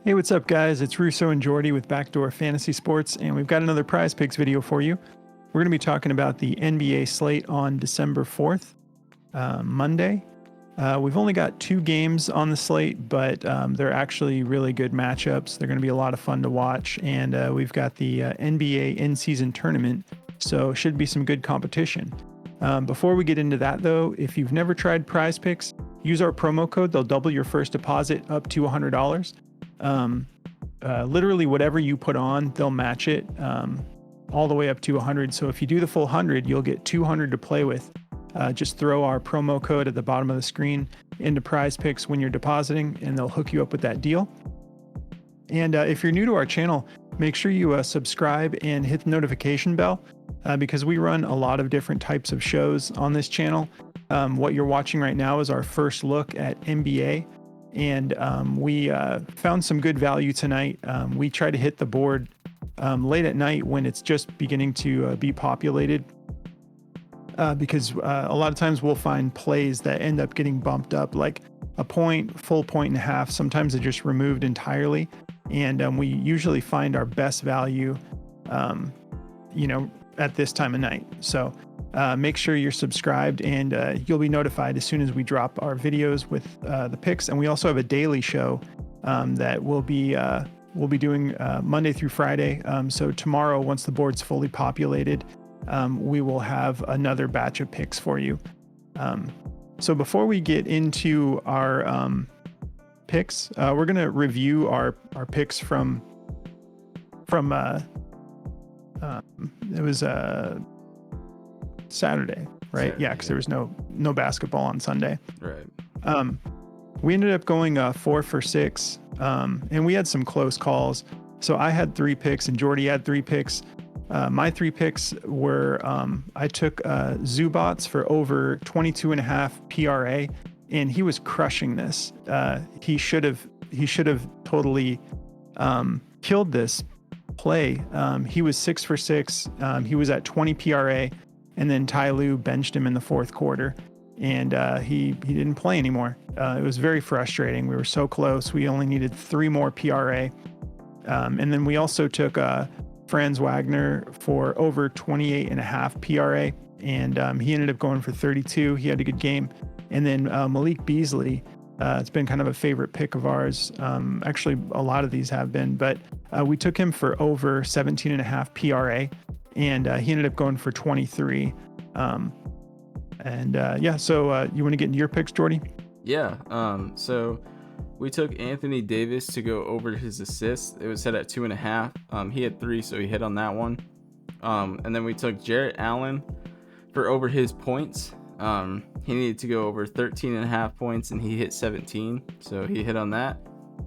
Hey, what's up, guys? It's Russo and Jordy with Backdoor Fantasy Sports, and we've got another Prize Picks video for you. We're going to be talking about the NBA slate on December 4th, Monday. We've only got 2 games on the slate, but they're actually really good matchups. They're going to be a lot of fun to watch, and we've got the NBA in-season tournament, so should be some good competition. Before we get into that, though, if you've never tried Prize Picks, use our promo code. They'll double your first deposit up to $100. Literally whatever you put on, they'll match it all the way up to 100. So if you do the full 100, you'll get 200 to play with. Just throw our promo code at the bottom of the screen into Prize Picks when you're depositing, and they'll hook you up with that deal. And if you're new to our channel, make sure you subscribe and hit the notification bell because we run a lot of different types of shows on this channel. What you're watching right now is our first look at NBA. And we found some good value tonight. We try to hit the board late at night when it's just beginning to be populated because a lot of times we'll find plays that end up getting bumped up like a point, full point and a half. Sometimes they're just removed entirely. And we usually find our best value, at this time of night. So make sure you're subscribed, and you'll be notified as soon as we drop our videos with the picks. And we also have a daily show that we'll be doing Monday through Friday. So tomorrow, once the board's fully populated, we will have another batch of picks for you. So before we get into our picks, we're gonna review our picks from it was Saturday, right? Yeah, because there was no basketball on Sunday. Right. We ended up going 4 for 6, and we had some close calls. So I had 3 picks, and Jordy had 3 picks. My 3 picks were I took Zubats for over 22.5 PRA, and he was crushing this. He should have totally killed this play. He was 6 for 6. He was at 20 PRA. And then Ty Lue benched him in the 4th quarter, and he didn't play anymore. It was very frustrating. We were so close. We only needed 3 more PRA. And then we also took Franz Wagner for over 28.5 PRA, and he ended up going for 32. He had a good game. And then Malik Beasley, it's been kind of a favorite pick of ours. Actually, a lot of these have been, but we took him for over 17.5 PRA. And he ended up going for 23. So you want to get into your picks, Jordy? Yeah. So we took Anthony Davis to go over his assists. It was set at 2.5. He had 3, so he hit on that one. And then we took Jarrett Allen for over his points. He needed to go over 13.5 points, and he hit 17, so he hit on that.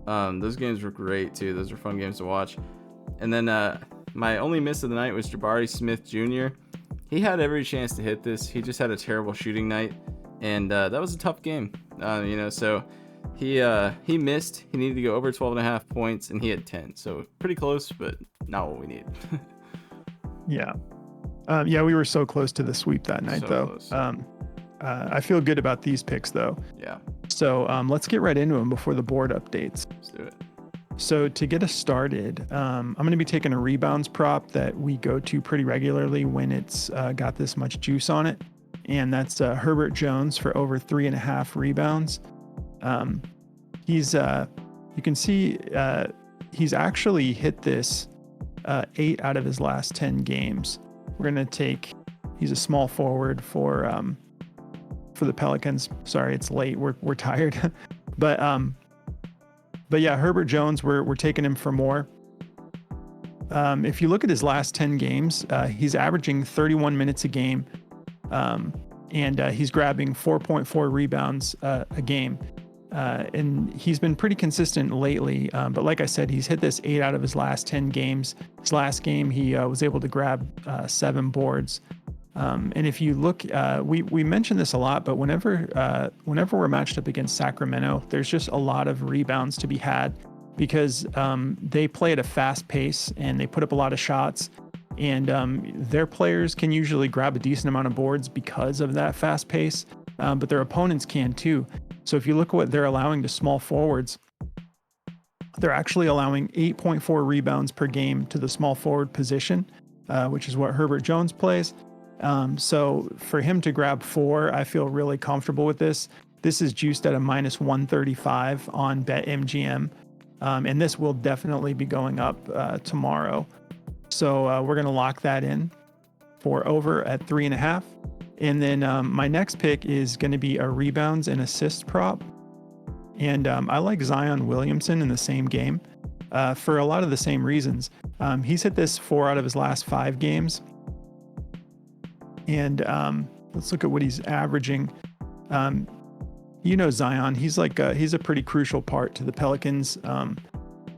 Those games were great too. Those were fun games to watch. And then my only miss of the night was Jabari Smith Jr. He had every chance to hit this. He just had a terrible shooting night, and that was a tough game. So he missed. He needed to go over 12.5 points, and he had 10. So pretty close, but not what we need. Yeah. We were so close to the sweep that night, though. I feel good about these picks, though. Yeah. So let's get right into them before the board updates. Let's do it. So to get us started, I'm going to be taking a rebounds prop that we go to pretty regularly when it's got this much juice on it. And that's Herbert Jones for over 3.5 rebounds. You can see he's actually hit this 8 out of his last 10 games. We're going to take, he's a small forward for the Pelicans. Sorry, it's late. We're tired. But yeah, Herbert Jones, we're taking him for more. If you look at his last 10 games, he's averaging 31 minutes a game, and he's grabbing 4.4 rebounds a game. And he's been pretty consistent lately. But like I said, he's hit this 8 out of his last 10 games. His last game, he was able to grab 7 boards. And if you look, we mention this a lot, but whenever we're matched up against Sacramento, there's just a lot of rebounds to be had because they play at a fast pace and they put up a lot of shots, and their players can usually grab a decent amount of boards because of that fast pace, but their opponents can too. So if you look at what they're allowing to small forwards, They're actually allowing 8.4 rebounds per game to the small forward position, which is what Herbert Jones plays. So for him to grab 4, I feel really comfortable with this. This is juiced at a minus 135 on BetMGM. And this will definitely be going up tomorrow. So we're going to lock that in for over at 3.5. And then my next pick is going to be a rebounds and assist prop. And I like Zion Williamson in the same game for a lot of the same reasons. He's hit this 4 out of his last 5 games. And let's look at what he's averaging. Zion, he's a pretty crucial part to the Pelicans.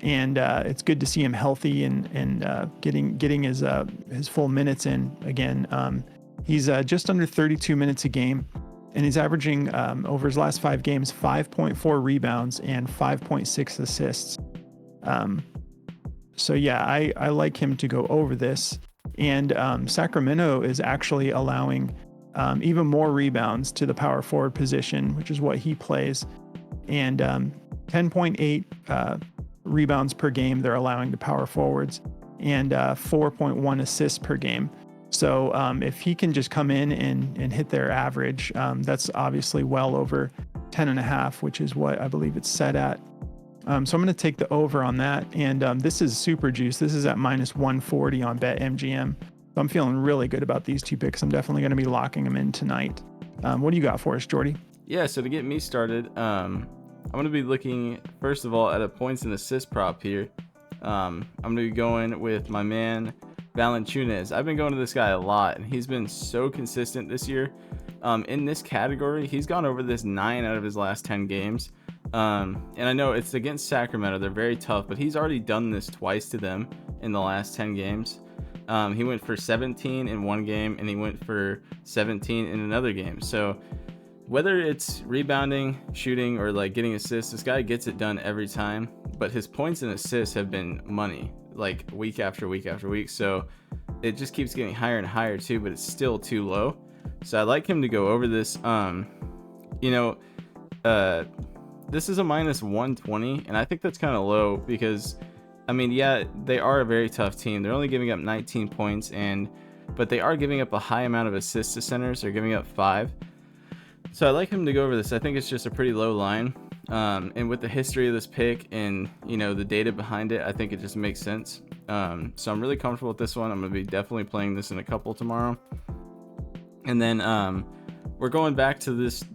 And it's good to see him healthy and getting his full minutes in again. He's just under 32 minutes a game, and he's averaging over his last 5 games 5.4 rebounds and 5.6 assists. So yeah, I like him to go over this. And Sacramento is actually allowing even more rebounds to the power forward position, which is what he plays. And 10.8 rebounds per game they're allowing to power forwards, and 4.1 assists per game. So if he can just come in and hit their average, that's obviously well over 10.5, which is what I believe it's set at. So I'm going to take the over on that. And this is super juice. This is at minus 140 on BetMGM. So I'm feeling really good about these 2 picks. I'm definitely going to be locking them in tonight. What do you got for us, Jordy? Yeah, so to get me started, I'm going to be looking, first of all, at a points and assist prop here. I'm going to be going with my man, Valanciunas. I've been going to this guy a lot, and he's been so consistent this year. In this category, he's gone over this 9 out of his last 10 games. And I know it's against Sacramento. They're very tough, but he's already done this twice to them in the last 10 games. He went for 17 in one game, and he went for 17 in another game. So whether it's rebounding, shooting, or like getting assists, this guy gets it done every time. But his points and assists have been money, like week after week after week. So it just keeps getting higher and higher too, but it's still too low. So I'd like him to go over this. This is a minus 120, and I think that's kind of low because, I mean, yeah, they are a very tough team. They're only giving up 19 points, but they are giving up a high amount of assists to centers. They're giving up 5. So I like him to go over this. I think it's just a pretty low line. And with the history of this pick and, the data behind it, I think it just makes sense. So I'm really comfortable with this one. I'm going to be definitely playing this in a couple tomorrow. And then we're going back to this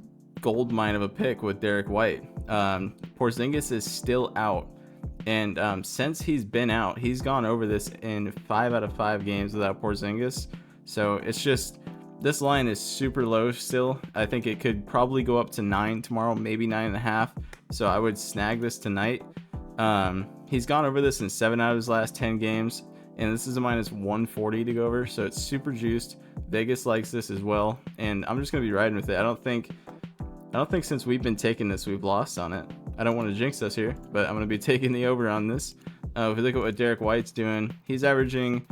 gold mine of a pick with Derek White. Porzingis is still out. And since he's been out, he's gone over this in 5 out of 5 games without Porzingis. So it's just, this line is super low still. I think it could probably go up to 9 tomorrow, maybe 9.5. So I would snag this tonight. He's gone over this in 7 out of his last 10 games. And this is a minus 140 to go over. So it's super juiced. Vegas likes this as well. And I'm just going to be riding with it. I don't think since we've been taking this, we've lost on it. I don't want to jinx us here, but I'm going to be taking the over on this. If you look at what Derek White's doing, he's averaging,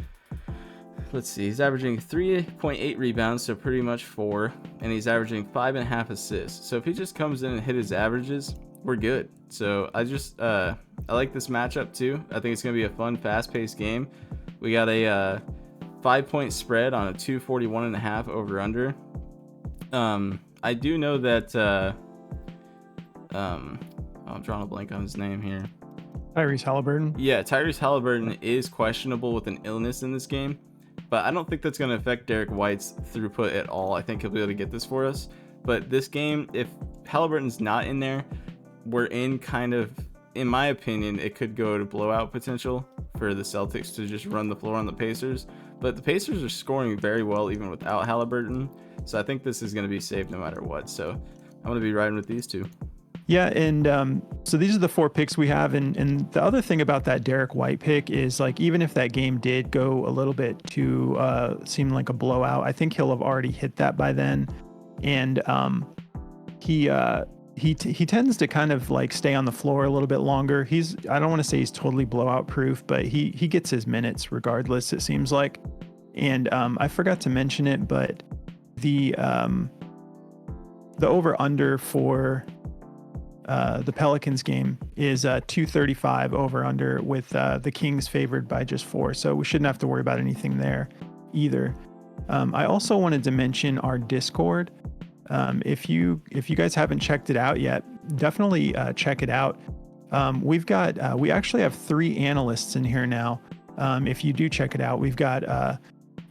he's averaging 3.8 rebounds, so pretty much 4, and he's averaging 5.5 assists. So if he just comes in and hit his averages, we're good. So I like this matchup too. I think it's going to be a fun, fast-paced game. We got a 5-point spread on a 241.5 over/under. I do know that I'm drawing a blank on his name here. Tyrese Halliburton. Yeah, Tyrese Halliburton is questionable with an illness in this game, but I don't think that's going to affect Derek White's throughput at all. I think he'll be able to get this for us. But this game, if Halliburton's not in there, we're in kind of, in my opinion, it could go to blowout potential for the Celtics to just run the floor on the Pacers. But the Pacers are scoring very well even without Halliburton. So I think this is going to be safe no matter what. So I'm going to be riding with these 2. Yeah, and so these are the 4 picks we have, and the other thing about that Derek White pick is, like, even if that game did go a little bit to seem like a blowout, I think he'll have already hit that by then, and he tends to kind of like stay on the floor a little bit longer. I don't want to say he's totally blowout proof, but he gets his minutes regardless, it seems like. And I forgot to mention it, but the over under for the Pelicans game is 235 over under with the Kings favored by just 4. So we shouldn't have to worry about anything there either. I also wanted to mention our Discord. If you guys haven't checked it out yet, definitely check it out. We actually have 3 analysts in here now. If you do check it out, we've got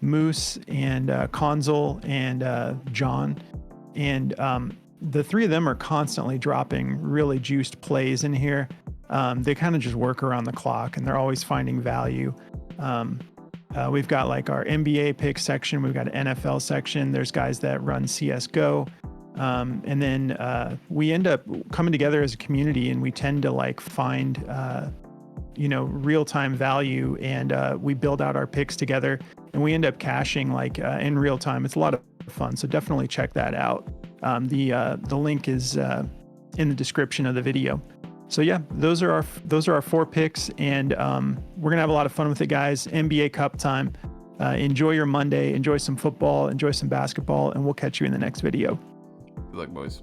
Moose and Consul and John, and the 3 of them are constantly dropping really juiced plays in here. They kind of just work around the clock, and they're always finding value. We've got like our NBA pick section. We've got an NFL section. There's guys that run CSGO. And then we end up coming together as a community, and we tend to like find, real-time value, and we build out our picks together, and we end up cashing like in real time. It's a lot of fun. So definitely check that out. The link is in the description of the video. So yeah, those are our 4 picks, and we're gonna have a lot of fun with it, guys. NBA Cup time. Enjoy your Monday. Enjoy some football. Enjoy some basketball, and we'll catch you in the next video. Good luck, boys.